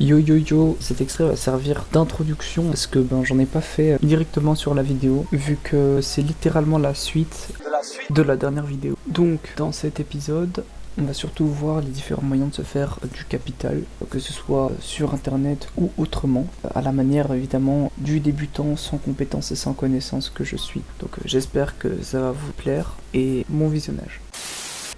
Yo yo yo, cet extrait va servir d'introduction parce que j'en ai pas fait directement sur la vidéo vu que c'est littéralement la suite de la dernière vidéo. Donc dans cet épisode, on va surtout voir les différents moyens de se faire du capital, que ce soit sur internet ou autrement, à la manière évidemment du débutant sans compétences et sans connaissances que je suis. Donc j'espère que ça va vous plaire et bon visionnage.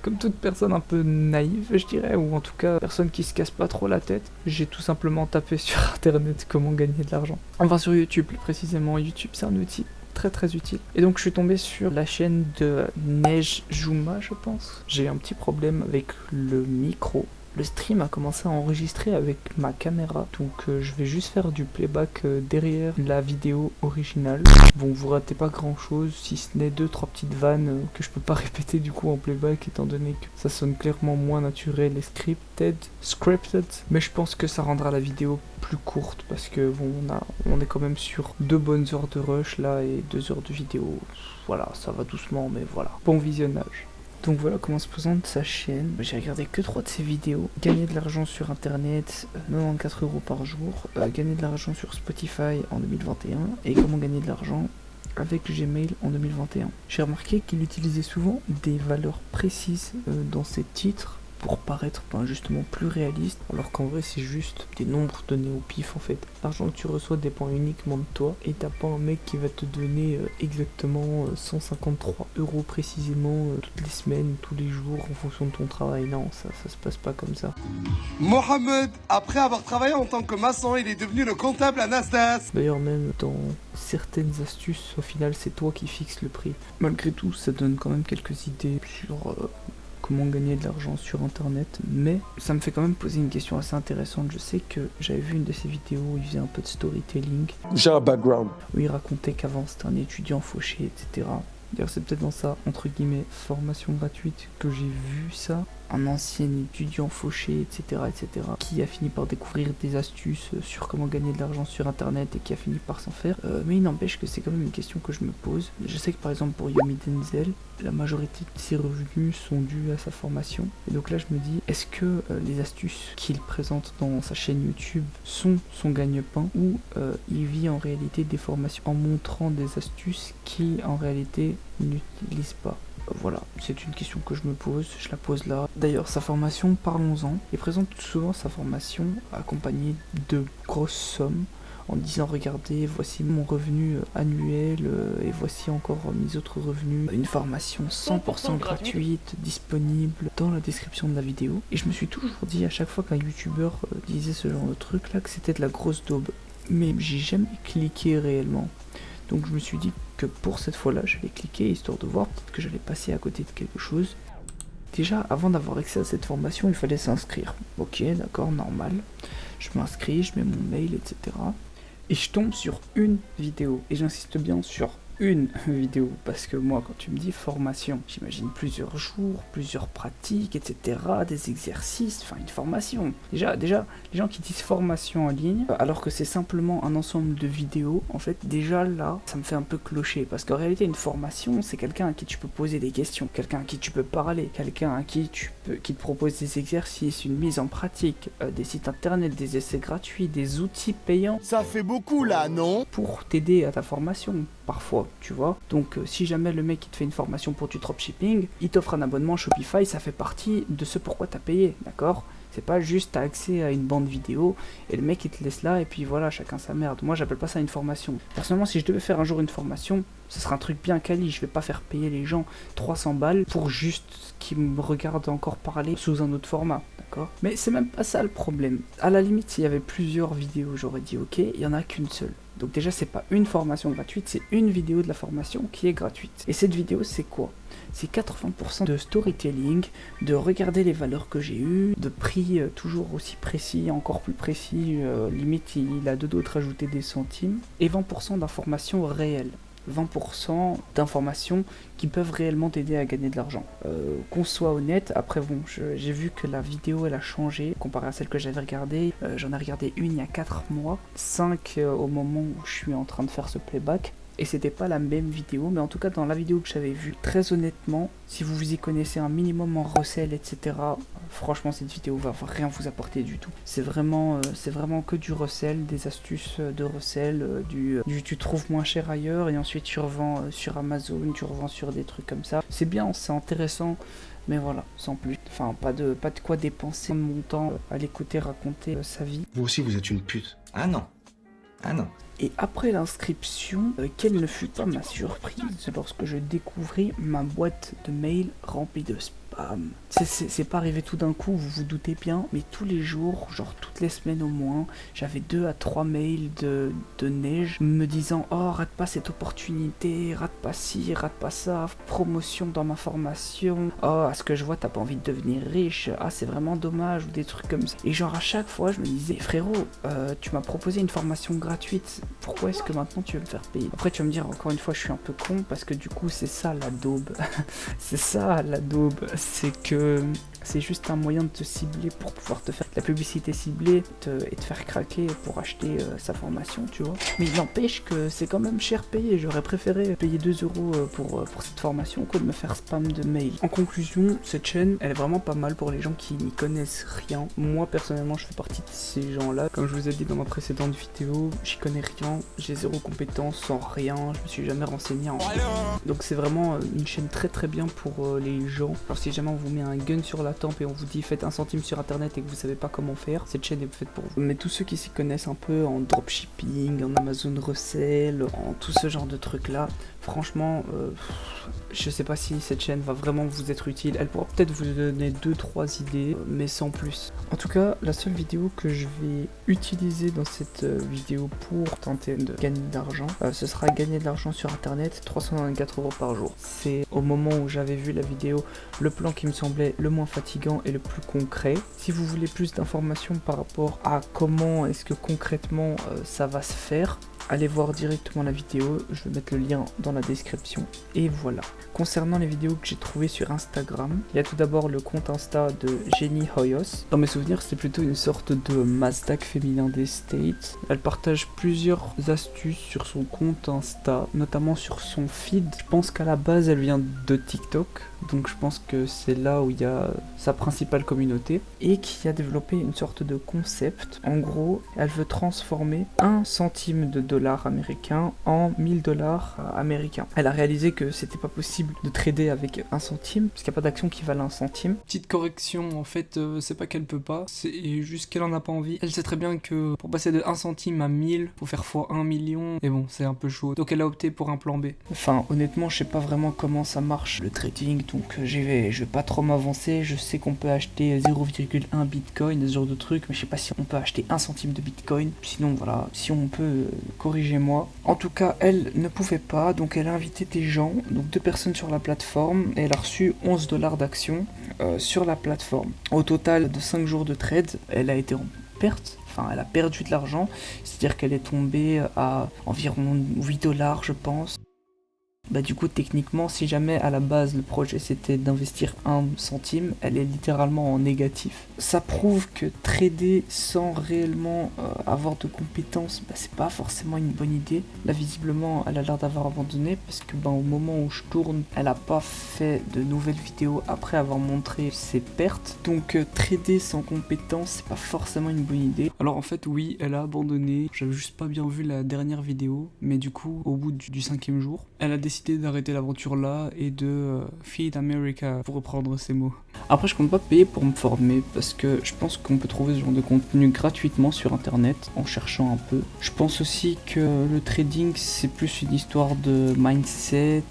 Comme toute personne un peu naïve, je dirais, ou en tout cas personne qui se casse pas trop la tête, j'ai tout simplement tapé sur internet comment gagner de l'argent. Enfin sur YouTube plus précisément. YouTube c'est un outil très utile. Et donc je suis tombé sur la chaîne de Neige Juma, je pense. J'ai eu un petit problème avec le micro. Le stream a commencé à enregistrer avec ma caméra, donc je vais juste faire du playback derrière la vidéo originale. Bon, vous ratez pas grand chose, si ce n'est 2-3 petites vannes que je peux pas répéter du coup en playback, étant donné que ça sonne clairement moins naturel et scripted. Mais je pense que ça rendra la vidéo plus courte, parce que bon, on est quand même sur 2 bonnes heures de rush là et 2 heures de vidéo. Voilà, ça va doucement, mais voilà. Bon visionnage. Donc voilà comment se présente sa chaîne. J'ai regardé que 3 de ses vidéos. Gagner de l'argent sur internet, 94 € par jour. Gagner de l'argent sur Spotify en 2021. Et comment gagner de l'argent avec Gmail en 2021. J'ai remarqué qu'il utilisait souvent des valeurs précises dans ses titres pour paraître justement plus réaliste, alors qu'en vrai c'est juste des nombres donnés au pif en fait. L'argent que tu reçois dépend uniquement de toi, et t'as pas un mec qui va te donner exactement 153 € précisément toutes les semaines, tous les jours en fonction de ton travail. Non, ça se passe pas comme ça. Mohamed, après avoir travaillé en tant que maçon, il est devenu le comptable à Nasdaq. D'ailleurs même dans certaines astuces, au final c'est toi qui fixes le prix. Malgré tout, ça donne quand même quelques idées sur comment gagner de l'argent sur internet, mais ça me fait quand même poser une question assez intéressante. Je sais que j'avais vu une de ses vidéos où il faisait un peu de storytelling. J'ai un background. Où il racontait qu'avant c'était un étudiant fauché, etc. D'ailleurs c'est peut-être dans sa, entre guillemets, formation gratuite que j'ai vu ça. Un ancien étudiant fauché, etc., qui a fini par découvrir des astuces sur comment gagner de l'argent sur internet et qui a fini par s'en faire. Mais il n'empêche que c'est quand même une question que je me pose. Je sais que par exemple pour Yomi Denzel, la majorité de ses revenus sont dus à sa formation. Et donc là je me dis, est-ce que les astuces qu'il présente dans sa chaîne YouTube sont son gagne-pain, ou il vit en réalité des formations en montrant des astuces qu'il en réalité n'utilise pas? Voilà, c'est une question que je me pose, je la pose là. D'ailleurs, sa formation, parlons-en. Il présente souvent sa formation accompagnée de grosses sommes, en disant regardez, voici mon revenu annuel et voici encore mes autres revenus. Une formation 100% gratuite, disponible dans la description de la vidéo. Et je me suis toujours dit à chaque fois qu'un youtubeur disait ce genre de truc là que c'était de la grosse daube. Mais j'ai jamais cliqué réellement. Donc je me suis dit que pour cette fois-là, j'allais cliquer histoire de voir, peut-être que j'allais passer à côté de quelque chose. Déjà, avant d'avoir accès à cette formation, il fallait s'inscrire. Ok, d'accord, normal. Je m'inscris, je mets mon mail, etc. Et je tombe sur une vidéo. Et j'insiste bien sur une vidéo, parce que moi quand tu me dis formation, j'imagine plusieurs jours, plusieurs pratiques, etc., des exercices, enfin une formation. Déjà, les gens qui disent formation en ligne, alors que c'est simplement un ensemble de vidéos, en fait, déjà là, ça me fait un peu clocher, parce qu'en réalité, une formation, c'est quelqu'un à qui tu peux poser des questions, quelqu'un à qui tu peux parler, quelqu'un à qui qui te propose des exercices, une mise en pratique, des sites internet, des essais gratuits, des outils payants. Ça fait beaucoup là, non? Pour t'aider à ta formation, parfois, tu vois. Donc si jamais le mec il te fait une formation pour du dropshipping, il t'offre un abonnement Shopify, ça fait partie de ce pourquoi t'as payé, d'accord? C'est pas juste t'as accès à une bande vidéo et le mec il te laisse là et puis voilà, chacun sa merde. Moi j'appelle pas ça une formation. Personnellement, si je devais faire un jour une formation, ce serait un truc bien quali. Je vais pas faire payer les gens 300 balles pour juste qu'ils me regardent encore parler sous un autre format, d'accord? Mais c'est même pas ça le problème. À la limite, s'il y avait plusieurs vidéos, j'aurais dit ok, il y en a qu'une seule. Donc déjà, c'est pas une formation gratuite, c'est une vidéo de la formation qui est gratuite. Et cette vidéo, c'est quoi? C'est 80% de storytelling, de regarder les valeurs que j'ai eues, de prix toujours aussi précis, encore plus précis, limite il a deux d'autres ajouter des centimes, et 20% d'informations réelles. 20% d'informations qui peuvent réellement t'aider à gagner de l'argent. Qu'on soit honnête, après bon, j'ai vu que la vidéo elle a changé comparé à celle que j'avais regardée. J'en ai regardé une il y a 4 mois, 5 au moment où je suis en train de faire ce playback. et c'était pas la même vidéo, mais en tout cas dans la vidéo que j'avais vue, très honnêtement, si vous vous y connaissez un minimum en recel, etc., franchement cette vidéo va rien vous apporter du tout. C'est vraiment que du recel, des astuces de recel, tu trouves moins cher ailleurs et ensuite tu revends sur Amazon, tu revends sur des trucs comme ça. C'est bien, c'est intéressant, mais voilà, sans plus. Enfin, pas de quoi dépenser mon temps à l'écouter raconter sa vie. Vous aussi, vous êtes une pute. Ah non. Ah non. Et après l'inscription, quelle ne fut pas ma surprise lorsque je découvris ma boîte de mail remplie de spam. C'est pas arrivé tout d'un coup, vous vous doutez bien, mais tous les jours, genre toutes les semaines au moins, j'avais 2 à 3 mails de neige me disant « Oh, rate pas cette opportunité, rate pas ci, rate pas ça, promotion dans ma formation, oh, à ce que je vois, t'as pas envie de devenir riche, ah, c'est vraiment dommage » ou des trucs comme ça. Et genre à chaque fois, je me disais « Frérot, tu m'as proposé une formation gratuite, pourquoi est-ce que maintenant tu veux me faire payer ?» Après tu vas me dire, encore une fois, je suis un peu con, parce que du coup, c'est ça la daube. C'est ça la daube, c'est que c'est juste un moyen de te cibler pour pouvoir te faire de la publicité ciblée et te faire craquer pour acheter sa formation, tu vois. Mais il n'empêche que c'est quand même cher payé. J'aurais préféré payer 2 € pour cette formation que de me faire spam de mail. En conclusion, cette chaîne, elle est vraiment pas mal pour les gens qui n'y connaissent rien. Moi, personnellement, je fais partie de ces gens-là. Comme je vous ai dit dans ma précédente vidéo, j'y connais rien, j'ai 0 compétence sans rien, je me suis jamais renseigné en rien. Donc c'est vraiment une chaîne très très bien pour les gens. Alors si jamais on vous met un gun sur la tempe et on vous dit faites 1 centime sur internet et que vous savez pas comment faire, cette chaîne est faite pour vous. Mais tous ceux qui s'y connaissent un peu en dropshipping, en Amazon Resell, en tout ce genre de trucs là, franchement, je sais pas si cette chaîne va vraiment vous être utile. Elle pourra peut-être vous donner 2-3 idées, mais sans plus. En tout cas, la seule vidéo que je vais utiliser dans cette vidéo pour tenter de gagner de l'argent, ce sera gagner de l'argent sur internet, 324 € par jour. C'est au moment où j'avais vu la vidéo, le plan qui me semblait le moins fatigant et le plus concret. Si vous voulez plus d'informations par rapport à comment est-ce que concrètement ça va se faire, allez voir directement la vidéo, je vais mettre le lien dans la description. Et voilà. Concernant les vidéos que j'ai trouvées sur Instagram, il y a tout d'abord le compte Insta de Jenny Hoyos. Dans mes souvenirs, c'est plutôt une sorte de Mazdak féminin des States. Elle partage plusieurs astuces sur son compte Insta, notamment sur son feed. Je pense qu'à la base, elle vient de TikTok, donc je pense que c'est là où il y a sa principale communauté, et qui a développé une sorte de concept. En gros, elle veut transformer 1 centime de dollar américain en 1000 $ américains. Elle a réalisé que c'était pas possible de trader avec 1 centime, parce qu'il n'y a pas d'action qui valent 1 centime. Petite correction, en fait, c'est pas qu'elle peut pas, c'est juste qu'elle en a pas envie. Elle sait très bien que pour passer de 1 centime à 1000, faut faire x 1 million, et bon, c'est un peu chaud. Donc elle a opté pour un plan B. Enfin, honnêtement, je sais pas vraiment comment ça marche, le trading, donc je vais pas trop m'avancer. Je sais qu'on peut acheter 0,1 bitcoin, ce genre de truc, mais je sais pas si on peut acheter 1 centime de bitcoin. Sinon, voilà, si on peut, corrigez-moi. En tout cas, elle ne pouvait pas, donc elle a invité des gens, donc 2 personnes sur la plateforme, et elle a reçu 11 $ d'actions sur la plateforme. Au total de 5 jours de trade, elle a été en perte. Enfin, elle a perdu de l'argent, c'est-à-dire qu'elle est tombée à environ 8 $, je pense. Bah du coup techniquement, si jamais à la base le projet c'était d'investir 1 centime, elle est littéralement en négatif. Ça prouve que trader sans réellement avoir de compétences, bah, c'est pas forcément une bonne idée. Là visiblement elle a l'air d'avoir abandonné parce que au moment où je tourne, elle a pas fait de nouvelles vidéos après avoir montré ses pertes. Donc trader sans compétences, c'est pas forcément une bonne idée. Alors en fait oui, elle a abandonné. J'avais juste pas bien vu la dernière vidéo, mais du coup au bout du 5e jour, elle a décidé d'arrêter l'aventure là et de Feed America, pour reprendre ces mots. Après je compte pas payer pour me former parce que je pense qu'on peut trouver ce genre de contenu gratuitement sur internet en cherchant un peu. Je pense aussi que le trading c'est plus une histoire de mindset,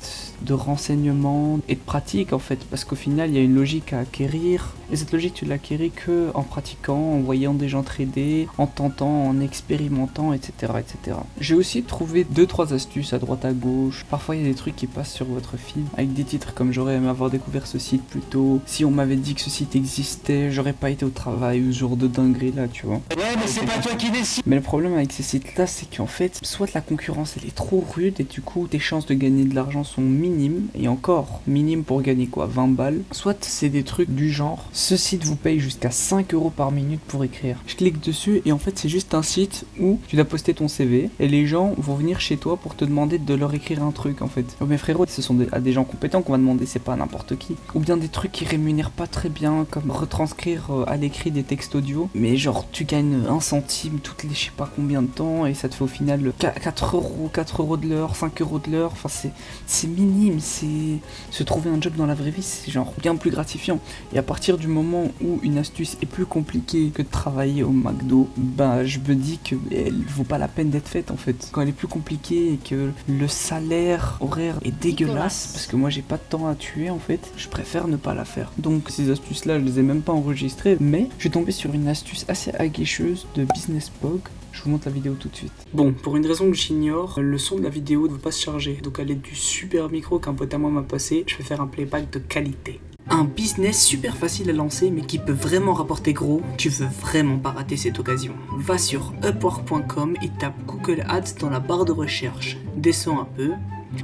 de renseignement et de pratique en fait, parce qu'au final il y a une logique à acquérir et cette logique tu l'acquéris que en pratiquant, en voyant des gens trader, en tentant, en expérimentant, etc. etc. J'ai aussi trouvé 2-3 astuces à droite à gauche. Parfois il y a des des trucs qui passent sur votre feed avec des titres comme j'aurais aimé avoir découvert ce site plus tôt, si on m'avait dit que ce site existait, j'aurais pas été au travail ou ce genre de dinguerie là, tu vois. Ouais, mais c'est pas toi qui décide. Mais le problème avec ces sites là, c'est qu'en fait, soit la concurrence elle est trop rude et du coup tes chances de gagner de l'argent sont minimes, et encore minimes pour gagner quoi, 20 balles, soit c'est des trucs du genre, ce site vous paye jusqu'à 5 € par minute pour écrire. Je clique dessus et en fait c'est juste un site où tu dois poster ton CV et les gens vont venir chez toi pour te demander de leur écrire un truc en fait. Oh, mais frérot, ce sont à des gens compétents qu'on va demander, c'est pas à n'importe qui. Ou bien des trucs qui rémunèrent pas très bien, comme retranscrire à l'écrit des textes audio, mais genre tu gagnes 1 centime toutes les je sais pas combien de temps et ça te fait au final 4 € de l'heure, 5 € de l'heure, enfin c'est minime, c'est se trouver un job dans la vraie vie, c'est genre bien plus gratifiant. Et à partir du moment où une astuce est plus compliquée que de travailler au McDo, bah je me dis qu'elle vaut pas la peine d'être faite en fait. Quand elle est plus compliquée et que le salaire horaire est dégueulasse, parce que moi j'ai pas de temps à tuer en fait, je préfère ne pas la faire. Donc ces astuces là je les ai même pas enregistrées, mais je suis tombé sur une astuce assez aguicheuse de BusinessPog. Je vous montre la vidéo tout de suite. Bon, pour une raison que j'ignore, le son de la vidéo ne veut pas se charger. Donc à l'aide du super micro qu'un pote à moi m'a passé, je vais faire un playback de qualité. Un business super facile à lancer mais qui peut vraiment rapporter gros, tu veux vraiment pas rater cette occasion. Va sur upwork.com et tape Google Ads dans la barre de recherche. Descends un peu.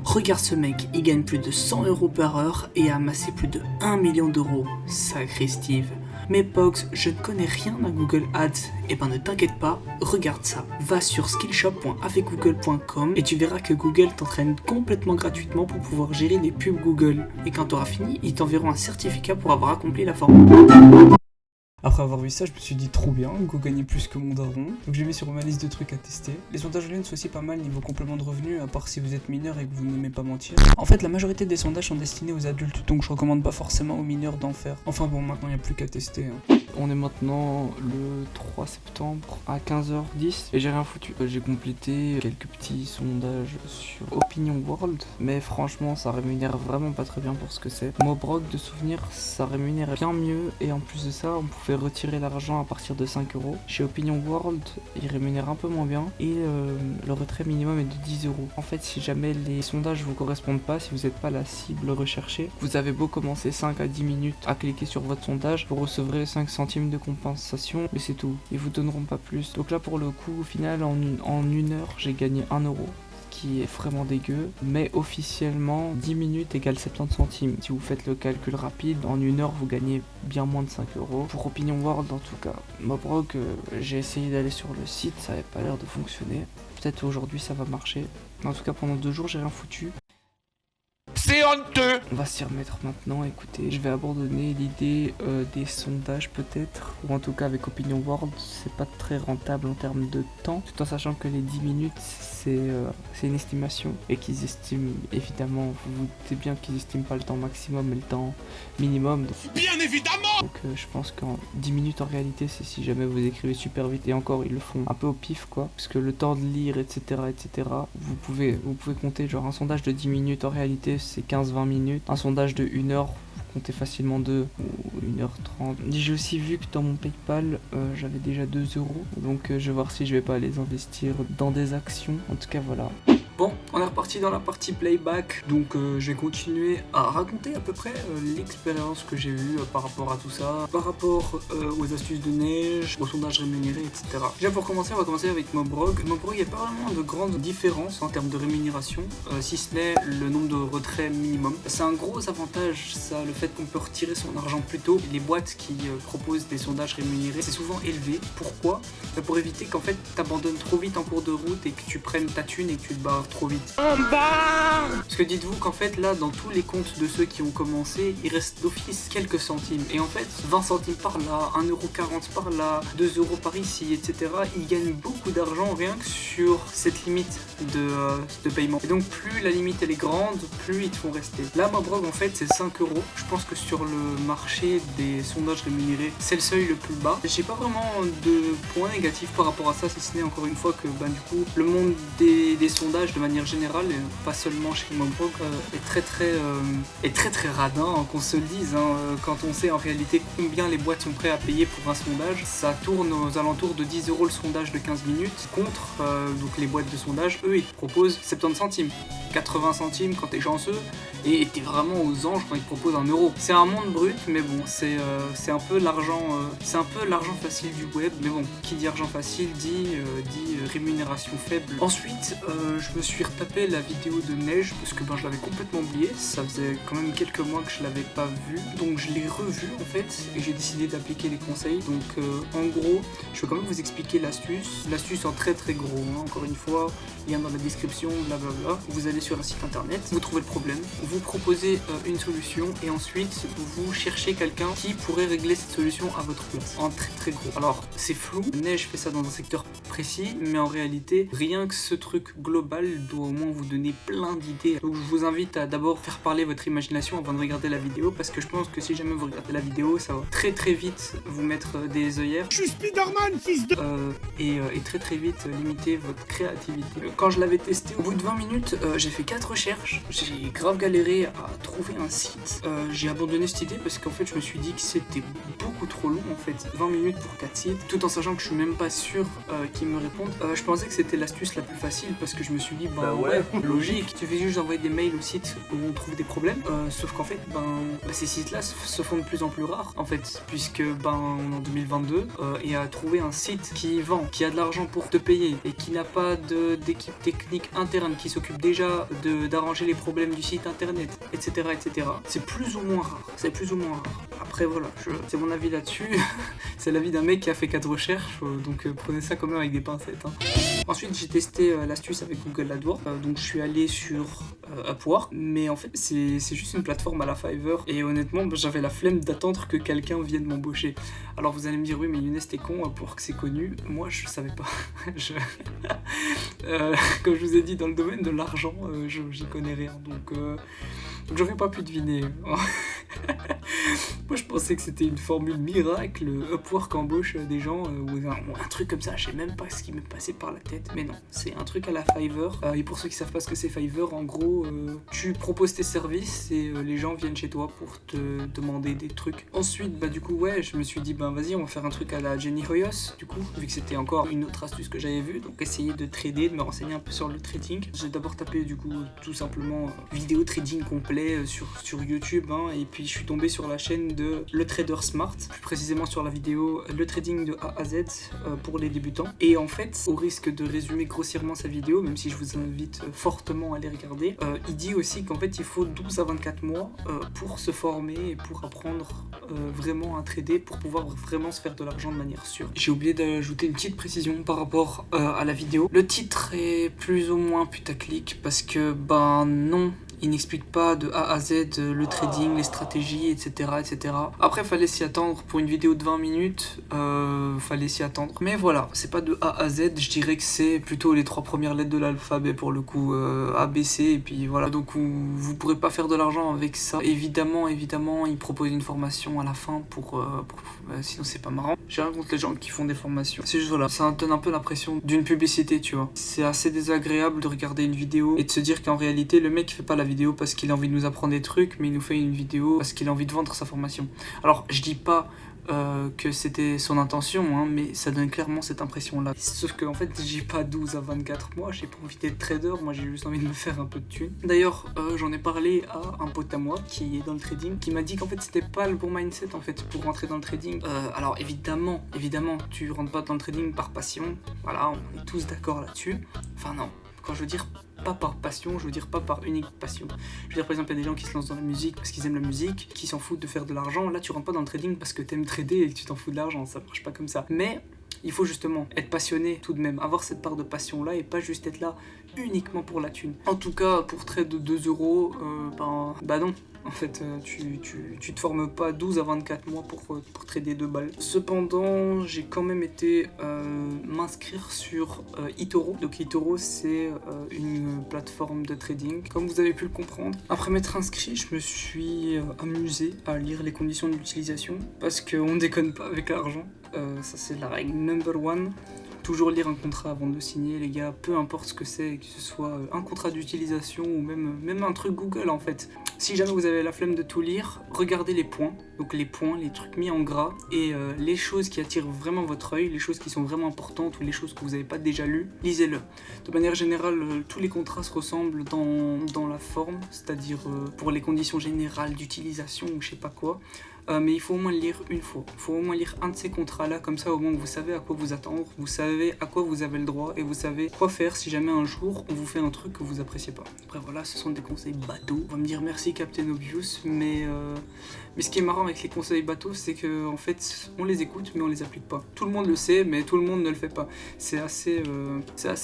Regarde ce mec, il gagne plus de 100 € par heure et a amassé plus de 1 million d'euros. Sacré Steve. Mais Pogs, je ne connais rien à Google Ads. Eh ben ne t'inquiète pas, regarde ça. Va sur skillshop.avecgoogle.com et tu verras que Google t'entraîne complètement gratuitement pour pouvoir gérer les pubs Google. Et quand tu auras fini, ils t'enverront un certificat pour avoir accompli la formation. Après avoir vu ça, je me suis dit trop bien, go gagner plus que mon daron. Donc j'ai mis sur ma liste de trucs à tester. Les sondages en ligne sont aussi pas mal niveau complément de revenus, à part si vous êtes mineur et que vous n'aimez pas mentir. En fait, la majorité des sondages sont destinés aux adultes, donc je recommande pas forcément aux mineurs d'en faire. Enfin bon, maintenant il n'y a plus qu'à tester. On est maintenant le 3 septembre à 15h10 et j'ai rien foutu. J'ai complété quelques petits sondages sur Opinion World, mais franchement ça rémunère vraiment pas très bien pour ce que c'est. Mobrog de souvenir, ça rémunère bien mieux et en plus de ça on pouvait retirer l'argent à partir de 5 €. Chez Opinion World, il rémunère un peu moins bien et le retrait minimum est de 10 €. En fait, si jamais les sondages vous correspondent pas, si vous n'êtes pas la cible recherchée, vous avez beau commencer 5 à 10 minutes à cliquer sur votre sondage, vous recevrez 5 centimes de compensation, mais c'est tout. Ils vous donneront pas plus. Donc là, pour le coup, au final, en une heure, j'ai gagné 1 €. Qui est vraiment dégueu, mais officiellement 10 minutes égale 70 centimes. Si vous faites le calcul rapide, en une heure vous gagnez bien moins de 5 €. Pour Opinion World en tout cas. Mobrog, j'ai essayé d'aller sur le site, ça avait pas l'air de fonctionner. Peut-être aujourd'hui ça va marcher. En tout cas pendant 2 jours j'ai rien foutu. C'est honteux. On va s'y remettre maintenant, écoutez, je vais abandonner l'idée des sondages peut-être, ou en tout cas avec Opinion World, c'est pas très rentable en termes de temps, tout en sachant que les 10 minutes c'est une estimation, et qu'ils estiment, évidemment, vous vous doutez bien qu'ils estiment pas le temps maximum, mais le temps minimum. Bien évidemment. Donc je pense qu'en 10 minutes en réalité, c'est si jamais vous écrivez super vite, et encore ils le font un peu au pif quoi, parce que le temps de lire, etc., vous pouvez compter genre un sondage de 10 minutes en réalité, c'est 15-20 minutes. Un sondage de 1 heure, vous comptez facilement 2 ou 1h30. J'ai aussi vu que dans mon PayPal, j'avais déjà 2 €. Donc je vais voir si je vais pas les investir dans des actions. En tout cas, voilà. Bon, on est reparti dans la partie playback, donc je vais continuer à raconter à peu près l'expérience que j'ai eue par rapport à tout ça, par rapport aux astuces de neige, aux sondages rémunérés, etc. Déjà pour commencer, on va commencer avec Mobrog. Mobrog, il n'y a pas vraiment de grandes différences en termes de rémunération, si ce n'est le nombre de retraits minimum. C'est un gros avantage, ça, le fait qu'on peut retirer son argent plus tôt. Les boîtes qui proposent des sondages rémunérés, c'est souvent élevé. Pourquoi ? Pour éviter qu'en fait t'abandonnes trop vite en cours de route et que tu prennes ta thune et que tu te barres trop vite. Parce que dites-vous qu'en fait là dans tous les comptes de ceux qui ont commencé, il reste d'office quelques centimes. Et en fait 20 centimes par là, 1,40 € par là, 2 € par ici, etc. Ils gagnent beaucoup d'argent rien que sur cette limite de paiement. Et donc plus la limite elle est grande, plus ils te font rester. Là Mobrog en fait c'est 5 €. Je pense que sur le marché des sondages rémunérés, c'est le seuil le plus bas. J'ai pas vraiment de points négatifs par rapport à ça, si ce n'est encore une fois que du coup le monde des sondages de manière générale, et pas seulement chez Momprog, est très radin, hein, qu'on se le dise, hein, quand on sait en réalité combien les boîtes sont prêtes à payer pour un sondage. Ça tourne aux alentours de 10 € le sondage de 15 minutes, contre donc les boîtes de sondage, eux ils te proposent 70 centimes, 80 centimes quand t'es chanceux, et t'es vraiment aux anges quand ils te proposent 1 €. C'est un monde brut, mais bon, c'est un peu l'argent facile du web, mais bon, qui dit argent facile dit rémunération faible. Ensuite, je me suis retapé la vidéo de Neige, parce que je l'avais complètement oublié, ça faisait quand même quelques mois que je l'avais pas vu, donc je l'ai revu en fait, et j'ai décidé d'appliquer les conseils. Donc en gros, je vais quand même vous expliquer l'astuce en très gros, hein. Encore une fois, lien dans la description, blablabla. Vous allez sur un site internet, vous trouvez le problème, vous proposez une solution, et ensuite vous cherchez quelqu'un qui pourrait régler cette solution à votre place, en très gros. Alors c'est flou, Neige fait ça dans un secteur précis, mais en réalité, rien que ce truc global doit au moins vous donner plein d'idées. Donc je vous invite à d'abord faire parler votre imagination avant de regarder la vidéo, parce que je pense que si jamais vous regardez la vidéo, ça va très vite vous mettre des œillères. Je suis Spider-Man, fils de... Et très vite limiter votre créativité. Quand je l'avais testé, au bout de 20 minutes, j'ai fait 4 recherches, j'ai grave galéré à trouver un site. J'ai abandonné cette idée parce qu'en fait je me suis dit que c'était beaucoup trop long en fait, 20 minutes pour 4 sites, tout en sachant que je suis même pas sûr qu'ils me répondent. Je pensais que c'était l'astuce la plus facile parce que je me suis dit ouais, logique, il suffit juste d'envoyer des mails au site où on trouve des problèmes, sauf qu'en fait ces sites là se font de plus en plus rares en fait, puisque en 2022 et à trouver un site qui vend, qui a de l'argent pour te payer et qui n'a pas d'équipe technique interne qui s'occupe déjà d'arranger les problèmes du site internet, etc. C'est plus ou moins rare, Après voilà, c'est mon avis là-dessus. C'est l'avis d'un mec qui a fait 4 recherches, donc prenez ça quand même avec des pincettes, hein. Ensuite j'ai testé l'astuce avec Google AdWords, donc je suis allé sur Upwork, mais en fait c'est juste une plateforme à la Fiverr, et honnêtement j'avais la flemme d'attendre que quelqu'un vienne m'embaucher. Alors vous allez me dire oui mais Younes t'es con, Upwork c'est connu. Moi je savais pas. Comme je vous ai dit, dans le domaine de l'argent, j'y connais rien, donc j'aurais pas pu deviner. Moi je pensais que c'était une formule miracle, Upwork embauche des gens, ou un truc comme ça, je sais même pas ce qui m'est passé par la tête, mais non, c'est un truc à la Fiverr. Et pour ceux qui savent pas ce que c'est Fiverr, en gros, tu proposes tes services et les gens viennent chez toi pour te demander des trucs. Ensuite, du coup, ouais, je me suis dit, vas-y, on va faire un truc à la Jenny Hoyos, du coup, vu que c'était encore une autre astuce que j'avais vue, donc essayer de trader, de me renseigner un peu sur le trading. J'ai d'abord tapé, du coup, tout simplement vidéo trading complet sur YouTube, hein, et puis je suis tombé sur la chaîne de Le Trader Smart, plus précisément sur la vidéo Le Trading de A à Z pour les débutants. Et en fait, au risque de résumer grossièrement sa vidéo, même si je vous invite fortement à les regarder, il dit aussi qu'en fait il faut 12 à 24 mois pour se former et pour apprendre vraiment à trader, pour pouvoir vraiment se faire de l'argent de manière sûre. J'ai oublié d'ajouter une petite précision par rapport à la vidéo. Le titre est plus ou moins putaclic parce que non, il n'explique pas de A à Z le trading, les stratégies, etc. Après, fallait s'y attendre pour une vidéo de 20 minutes, fallait s'y attendre. Mais voilà, c'est pas de A à Z, je dirais que c'est plutôt les 3 premières lettres de l'alphabet pour le coup, A, B, C, et puis voilà. Donc vous pourrez pas faire de l'argent avec ça. Évidemment, il propose une formation à la fin pour sinon c'est pas marrant. J'ai rien contre les gens qui font des formations. C'est juste voilà, ça donne un peu l'impression d'une publicité, tu vois. C'est assez désagréable de regarder une vidéo et de se dire qu'en réalité, le mec il fait pas la vidéo parce qu'il a envie de nous apprendre des trucs, mais il nous fait une vidéo parce qu'il a envie de vendre sa formation. Alors je dis pas que c'était son intention, hein, mais ça donne clairement cette impression là. Sauf que en fait j'ai pas 12 à 24 mois, j'ai pas envie d'être trader, moi j'ai juste envie de me faire un peu de thunes. D'ailleurs j'en ai parlé à un pote à moi qui est dans le trading, qui m'a dit qu'en fait c'était pas le bon mindset en fait pour rentrer dans le trading. Alors évidemment tu rentres pas dans le trading par passion, voilà, on est tous d'accord là-dessus. Enfin non, quand je veux dire pas par passion, je veux dire pas par unique passion. Je veux dire par exemple il y a des gens qui se lancent dans la musique parce qu'ils aiment la musique, qui s'en foutent de faire de l'argent. Là tu rentres pas dans le trading parce que t'aimes trader et que tu t'en fous de l'argent, ça marche pas comme ça. Mais il faut justement être passionné tout de même, avoir cette part de passion là et pas juste être là uniquement pour la thune. En tout cas pour trade de 2 €, non. En fait, tu te formes pas 12 à 24 mois pour trader 2 balles. Cependant, j'ai quand même été m'inscrire sur eToro. Donc eToro, c'est une plateforme de trading. Comme vous avez pu le comprendre, après m'être inscrit, je me suis amusé à lire les conditions d'utilisation parce qu'on déconne pas avec l'argent. Ça, c'est la règle number one. Toujours lire un contrat avant de le signer, les gars, peu importe ce que c'est, que ce soit un contrat d'utilisation ou même un truc Google en fait. Si jamais vous avez la flemme de tout lire, regardez les points, donc les points, les trucs mis en gras, et les choses qui attirent vraiment votre œil, les choses qui sont vraiment importantes ou les choses que vous n'avez pas déjà lues, lisez-le. De manière générale, tous les contrats se ressemblent dans la forme, c'est-à-dire pour les conditions générales d'utilisation ou je sais pas quoi. Mais il faut au moins le lire une fois. Il faut au moins lire un de ces contrats-là, comme ça au moins vous savez à quoi vous attendre, vous savez à quoi vous avez le droit et vous savez quoi faire si jamais un jour on vous fait un truc que vous appréciez pas. Après voilà, ce sont des conseils bateaux. On va me dire merci Captain Obvious, mais ce qui est marrant avec les conseils bateaux, c'est que en fait on les écoute mais on les applique pas. Tout le monde le sait, mais tout le monde ne le fait pas. C'est assez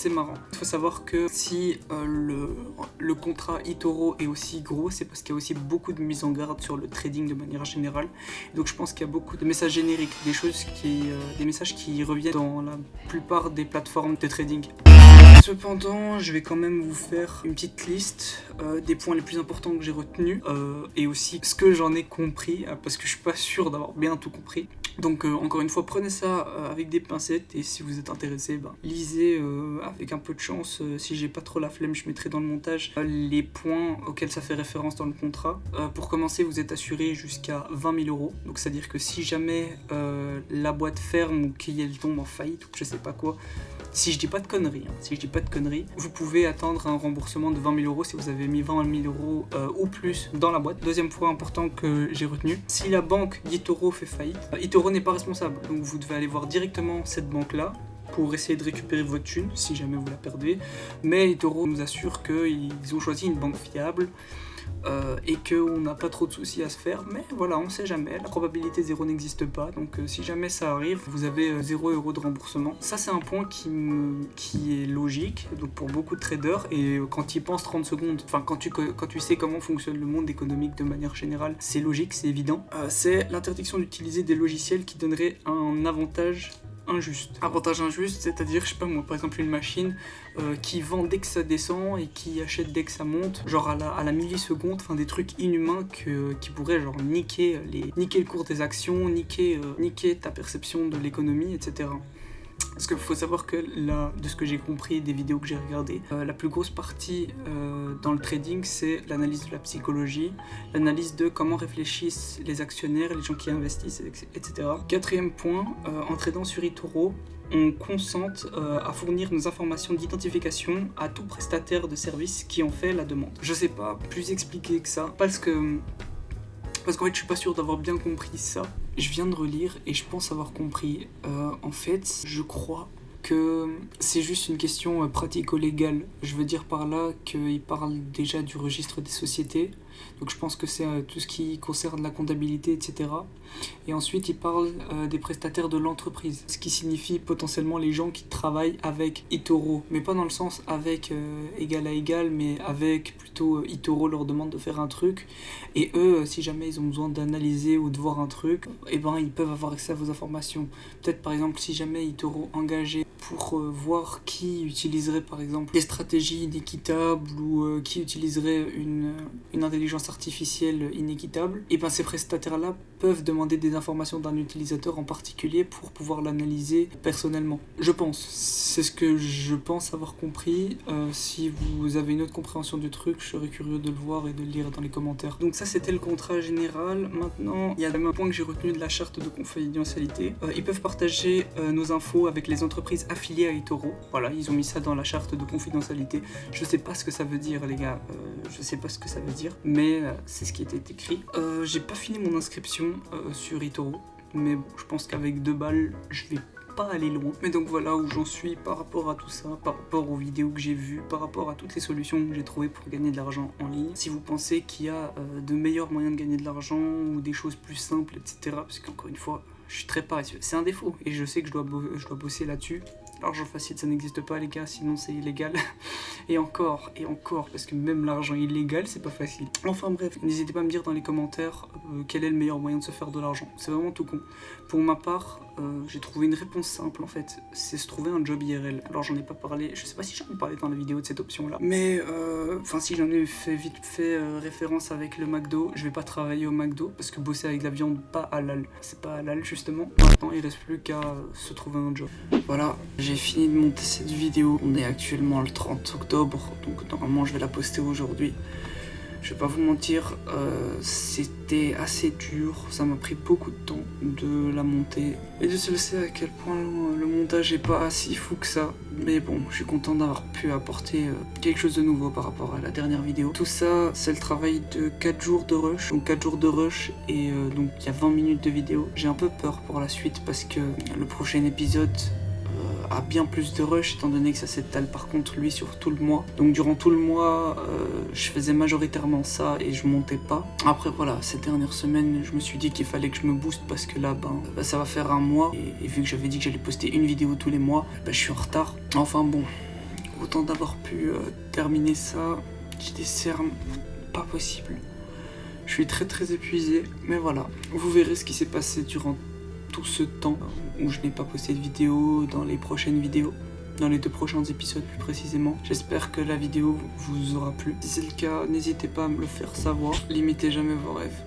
marrant. Il faut savoir que si le contrat eToro est aussi gros, c'est parce qu'il y a aussi beaucoup de mise en garde sur le trading de manière générale. Donc je pense qu'il y a beaucoup de messages génériques, des messages qui reviennent dans la plupart des plateformes de trading. Cependant, je vais quand même vous faire une petite liste des points les plus importants que j'ai retenus et aussi ce que j'en ai compris, parce que je suis pas sûr d'avoir bien tout compris. Donc encore une fois, prenez ça avec des pincettes et si vous êtes intéressé, lisez avec un peu de chance. Si j'ai pas trop la flemme, je mettrai dans le montage les points auxquels ça fait référence dans le contrat. Pour commencer, vous êtes assuré jusqu'à 20 000 €. Donc c'est-à-dire que si jamais la boîte ferme ou qu'elle tombe en faillite ou je sais pas quoi, si je dis pas de conneries, vous pouvez attendre un remboursement de 20 000 € si vous avez mis 20 000 € ou plus dans la boîte. Deuxième point important que j'ai retenu, si la banque d'eToro fait faillite, eToro n'est pas responsable, donc vous devez aller voir directement cette banque-là pour essayer de récupérer votre thune si jamais vous la perdez. Mais eToro nous assure qu'ils ont choisi une banque fiable et qu'on n'a pas trop de soucis à se faire, mais voilà, on sait jamais, la probabilité zéro n'existe pas, donc si jamais ça arrive, vous avez 0 € de remboursement. Ça c'est un point qui est logique, donc pour beaucoup de traders, et quand ils pensent 30 secondes, enfin quand tu sais comment fonctionne le monde économique de manière générale, c'est logique, c'est évident. C'est l'interdiction d'utiliser des logiciels qui donneraient un avantage injuste. Avantage injuste, c'est-à-dire, je sais pas moi, par exemple une machine qui vend dès que ça descend et qui achète dès que ça monte, genre à la milliseconde, enfin des trucs inhumains qui pourraient genre niquer le cours des actions, niquer ta perception de l'économie, etc. Parce qu'il faut savoir que là, de ce que j'ai compris des vidéos que j'ai regardées, la plus grosse partie dans le trading, c'est l'analyse de la psychologie, l'analyse de comment réfléchissent les actionnaires, les gens qui investissent, etc. Quatrième point, en tradant sur eToro, on consente à fournir nos informations d'identification à tout prestataire de service qui en fait la demande. Je sais pas plus expliquer que ça, parce qu'en fait je suis pas sûr d'avoir bien compris ça. Je viens de relire et je pense avoir compris. En fait, je crois que c'est juste une question pratico-légale. Je veux dire par là qu'il parle déjà du registre des sociétés. Donc je pense que c'est tout ce qui concerne la comptabilité, etc. Et ensuite, il parle des prestataires de l'entreprise, ce qui signifie potentiellement les gens qui travaillent avec eToro, mais pas dans le sens avec égal à égal, mais avec plutôt eToro leur demande de faire un truc, et eux, si jamais ils ont besoin d'analyser ou de voir un truc, eh ben ils peuvent avoir accès à vos informations. Peut-être par exemple si jamais eToro engageait pour voir qui utiliserait par exemple des stratégies inéquitables ou qui utiliserait une intelligence artificielle inéquitable, et ben ces prestataires-là peuvent demander des informations d'un utilisateur en particulier pour pouvoir l'analyser personnellement. Je pense, c'est ce que je pense avoir compris. Si vous avez une autre compréhension du truc, je serais curieux de le voir et de le lire dans les commentaires. Donc ça c'était le contrat général. Maintenant, il y a même un point que j'ai retenu de la charte de confidentialité. Ils peuvent partager nos infos avec les entreprises affiliées à eToro. Voilà, ils ont mis ça dans la charte de confidentialité. Je sais pas ce que ça veut dire les gars, je sais pas ce que ça veut dire, mais c'est ce qui était écrit. J'ai pas fini mon inscription sur eToro, mais bon, je pense qu'avec 2 balles, je vais pas aller loin. Mais donc voilà où j'en suis par rapport à tout ça, par rapport aux vidéos que j'ai vues, par rapport à toutes les solutions que j'ai trouvées pour gagner de l'argent en ligne. Si vous pensez qu'il y a de meilleurs moyens de gagner de l'argent ou des choses plus simples, etc. Parce qu'encore une fois, je suis très paresseux. C'est un défaut et je sais que je dois bosser là-dessus. L'argent facile, ça n'existe pas les gars, sinon c'est illégal. Et encore, parce que même l'argent illégal, c'est pas facile. Enfin bref, n'hésitez pas à me dire dans les commentaires quel est le meilleur moyen de se faire de l'argent. C'est vraiment tout con. Pour ma part, j'ai trouvé une réponse simple en fait. C'est se trouver un job IRL. Alors j'en ai pas parlé, je sais pas si j'en ai parlé dans la vidéo de cette option-là. Mais, si j'en ai vite fait référence avec le McDo, je vais pas travailler au McDo parce que bosser avec de la viande pas halal. C'est pas halal justement. Maintenant, il reste plus qu'à se trouver un job. Voilà. j'ai fini de monter cette vidéo. On est actuellement le 30 octobre, donc normalement je vais la poster aujourd'hui. Je vais pas vous mentir, c'était assez dur, ça m'a pris beaucoup de temps de la monter. Et Dieu seul sait à quel point le montage est pas si fou que ça. Mais bon, je suis content d'avoir pu apporter quelque chose de nouveau par rapport à la dernière vidéo. Tout ça, c'est le travail de 4 jours de rush. Donc 4 jours de rush et donc il y a 20 minutes de vidéo. J'ai un peu peur pour la suite parce que le prochain épisode a bien plus de rush étant donné que ça s'étale par contre lui sur tout le mois. Donc durant tout le mois je faisais majoritairement ça et je montais pas. Après voilà, cette dernière semaine je me suis dit qu'il fallait que je me booste parce que là ça va faire un mois et vu que j'avais dit que j'allais poster une vidéo tous les mois, je suis en retard. Enfin bon, autant d'avoir pu terminer ça. J'ai des cernes pas possible. Je suis très épuisé, mais voilà, vous verrez ce qui s'est passé durant tout ce temps où je n'ai pas posté de vidéo dans les prochaines vidéos, dans les 2 prochains épisodes plus précisément. J'espère que la vidéo vous aura plu. Si c'est le cas, n'hésitez pas à me le faire savoir. Limitez jamais vos rêves.